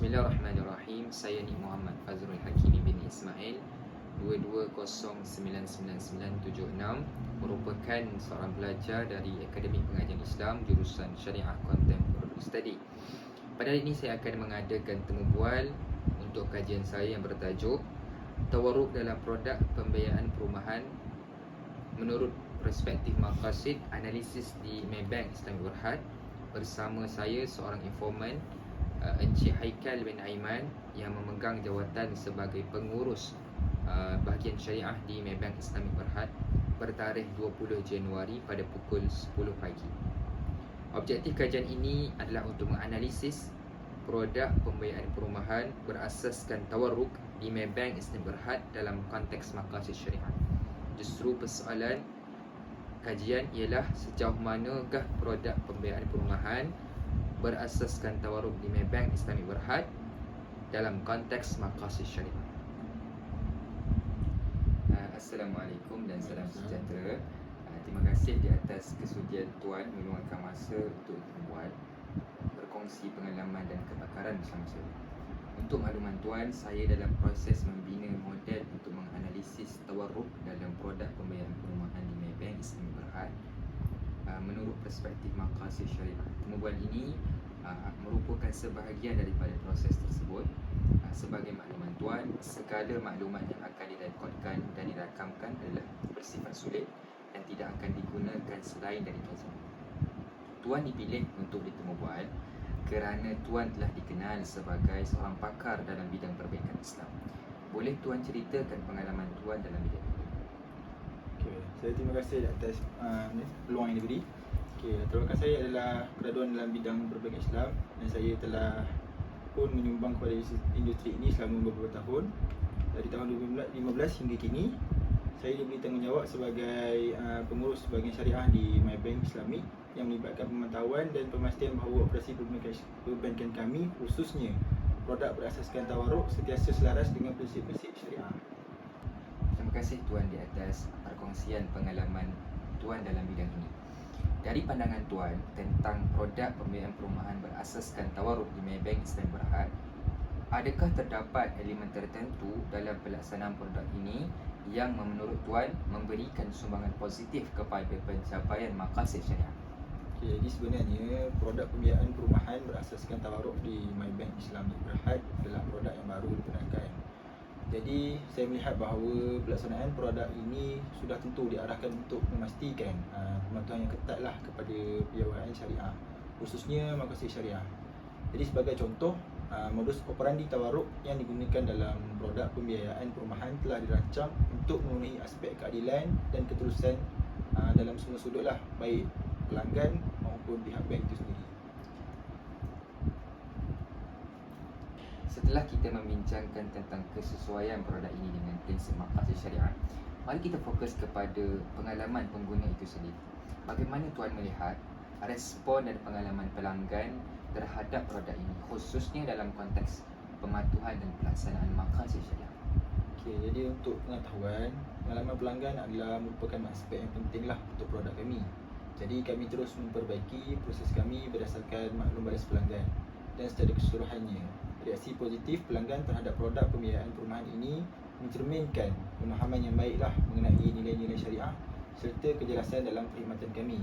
Bismillahirrahmanirrahim. Saya ni Muhammad Fazrul Hakimi bin Ismail 22099976, merupakan seorang pelajar dari Akademi Pengajian Islam jurusan Syariah Contemporary Study. Pada hari ini saya akan mengadakan temu bual untuk kajian saya yang bertajuk Tawarruk dalam Produk Pembiayaan Perumahan menurut Perspektif Maqasid Analisis di Maybank Islamic Berhad, bersama saya seorang informan, Encik Haikal bin Aiman, yang memegang jawatan sebagai pengurus bahagian syariah di Maybank Islamic Berhad bertarikh 20 Januari pada pukul 10 pagi. Objektif kajian ini adalah untuk menganalisis produk pembiayaan perumahan berasaskan tawarruk di Maybank Islamic Berhad dalam konteks maqasid syariah. Justru persoalan kajian ialah sejauh manakah produk pembiayaan perumahan berasaskan tawarruk di Maybank Islamic Berhad dalam konteks maqasid syariah. Assalamualaikum dan salam sejahtera. Terima kasih di atas kesudian Tuan meluangkan masa untuk membuat berkongsi pengalaman dan kepakaran bersama saya. Untuk makluman Tuan, saya dalam proses membina model untuk menganalisis tawarruk dalam produk pembiayaan perumahan di Maybank Islamic Berhad menurut perspektif maqasid syariah. Pertemuan ini merupakan sebahagian daripada proses tersebut. Sebagai makluman Tuan, segala maklumat yang akan direkodkan dan dirakamkan adalah bersifat sulit dan tidak akan digunakan selain dari kajian. Tuan dipilih untuk ditemu bual kerana Tuan telah dikenal sebagai seorang pakar dalam bidang perbaikan Islam. Boleh Tuan ceritakan pengalaman Tuan dalam bidang ini? Okay, saya terima kasih atas peluang yang diberi. Okay, terbakan saya adalah graduan dalam bidang perbaikan Islam dan saya telah pun menyumbang kepada industri ini selama beberapa tahun. Dari tahun 2015 hingga kini, saya diberi tanggungjawab sebagai pengurus bahagian syariah di Maybank Islamic yang melibatkan pemantauan dan pemastian bahawa operasi perbankan kami, khususnya produk berasaskan tawarruk, sentiasa selaras dengan prinsip-prinsip syariah. Terima kasih Tuan di atas perkongsian pengalaman Tuan dalam bidang ini. Dari pandangan Tuan tentang produk pembiayaan perumahan berasaskan tawarruk di Maybank Islamic Berhad, adakah terdapat elemen tertentu dalam pelaksanaan produk ini yang menurut Tuan memberikan sumbangan positif kepada pencapaian maqasid syariah? Okay, jadi sebenarnya produk pembiayaan perumahan berasaskan tawarruk di Maybank Islamic Berhad adalah produk yang baru digunakan. Jadi saya melihat bahawa pelaksanaan produk ini sudah tentu diarahkan untuk memastikan pemantauan yang ketat lah kepada piawaian syariah, khususnya maqasid syariah. Jadi sebagai contoh, modus operandi tawarruk yang digunakan dalam produk pembiayaan perumahan telah dirancang untuk memenuhi aspek keadilan dan keterusan dalam semua sudut lah, baik pelanggan maupun pihak bank itu sendiri. Setelah kita membincangkan tentang kesesuaian produk ini dengan prinsip maqasid syariah, mari kita fokus kepada pengalaman pengguna itu sendiri. Bagaimana Tuan melihat respon dan pengalaman pelanggan terhadap produk ini, khususnya dalam konteks pematuhan dan pelaksanaan maqasid syariah? Okey, jadi untuk pengetahuan, pengalaman pelanggan adalah merupakan aspek yang penting lah untuk produk kami. Jadi kami terus memperbaiki proses kami berdasarkan maklum balas pelanggan, dan secara keseluruhannya reaksi positif pelanggan terhadap produk pembiayaan perumahan ini mencerminkan pemahaman yang baiklah mengenai nilai-nilai syariah serta kejelasan dalam perkhidmatan kami.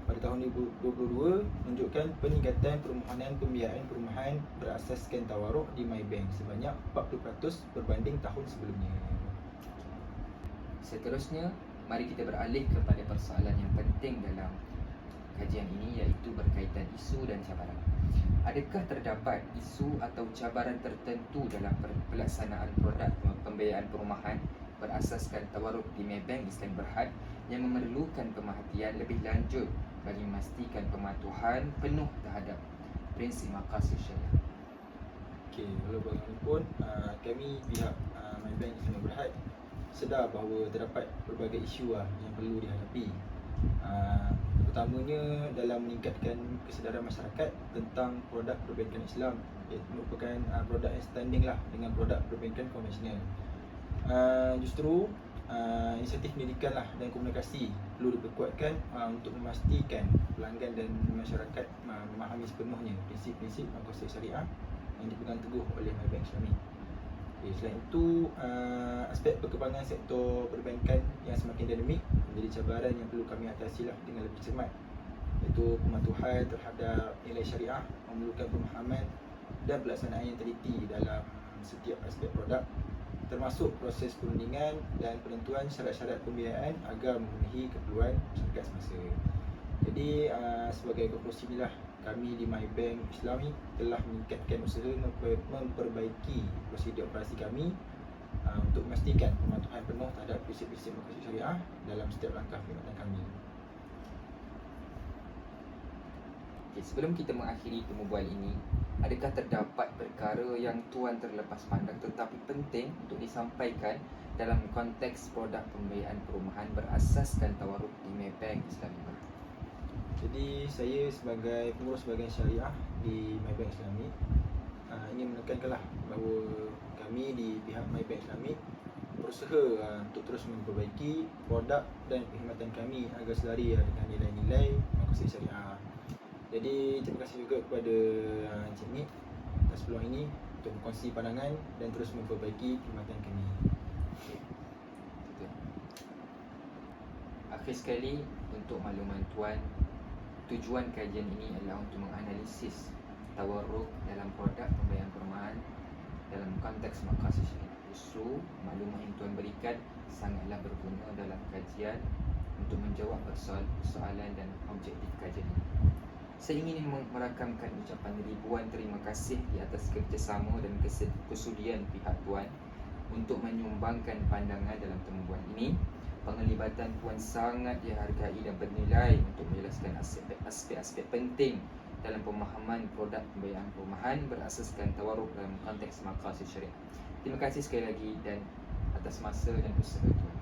Pada tahun 2022 menunjukkan peningkatan permohonan pembiayaan perumahan berasaskan tawarruk di Maybank sebanyak 40% berbanding tahun sebelumnya. Seterusnya, mari kita beralih kepada persoalan yang penting dalam kajian ini, iaitu berkaitan isu dan cabaran. Adakah terdapat isu atau cabaran tertentu dalam pelaksanaan produk pembiayaan perumahan berasaskan tawarruk di Maybank Islamic Berhad yang memerlukan pemerhatian lebih lanjut bagi memastikan pematuhan penuh terhadap prinsip maqasid syariah? Okey, walau bagaimanapun kami pihak Maybank Islamic Berhad sedar bahawa terdapat pelbagai isu yang perlu dihadapi. Utamanya dalam meningkatkan kesedaran masyarakat tentang produk perbankan Islam, iaitu merupakan produk yang standing lah dengan produk perbankan konvensional. Justru inisiatif pendidikan lah dan komunikasi perlu diperkuatkan untuk memastikan pelanggan dan masyarakat memahami sepenuhnya prinsip-prinsip maqasid syariah yang dipegang teguh oleh Maybank Islami. Okay, selain itu, aspek perkembangan sektor perbankan yang semakin dinamik menjadi cabaran yang perlu kami atasilah dengan lebih cermat, iaitu pematuhan terhadap nilai syariah memerlukan pemahaman dan pelaksanaan yang teliti dalam setiap aspek produk, termasuk proses perundingan dan penentuan syarat-syarat pembiayaan agar memenuhi keperluan masyarakat semasa. Jadi sebagai konklusi inilah, kami di Maybank Islami telah meningkatkan usaha memperbaiki prosedur operasi kami untuk memastikan pematuhan penuh terhadap prinsip-prinsip makasih syariah dalam setiap langkah perkhidmatan kami. Okay, sebelum kita mengakhiri permobulan ini, adakah terdapat perkara yang tuan terlepas pandang tetapi penting untuk disampaikan dalam konteks produk pembiayaan perumahan berasaskan tawaruk di Maybank Islami Berhad? Jadi saya sebagai pengurus bahagian syariah di Maybank Islami ingin menekankanlah bahawa kami di pihak Maybank Islami berusaha untuk terus memperbaiki produk dan perkhidmatan kami agar selari dengan nilai-nilai maqasid syariah. Jadi terima kasih juga kepada Encik Nik atas peluang ini untuk berkongsi pandangan dan terus memperbaiki perkhidmatan kami. Akhir sekali, untuk makluman tuan, tujuan kajian ini adalah untuk menganalisis tawaruk dalam produk pembiayaan perumahan dalam konteks maqasid syariah. Justru maklumat yang tuan berikan sangatlah berguna dalam kajian untuk menjawab persoalan dan objektif kajian ini. Saya ingin merakamkan ucapan ribuan terima kasih di atas kerjasama dan kesudian pihak tuan untuk menyumbangkan pandangan dalam temubual ini. Penglibatan tuan sangat dihargai dan bernilai untuk menjelaskan aspek-aspek penting dalam pemahaman produk pembiayaan perumahan berasaskan tawaruk dalam konteks maqasid syariah. Terima kasih sekali lagi dan atas masa dan usaha tuan.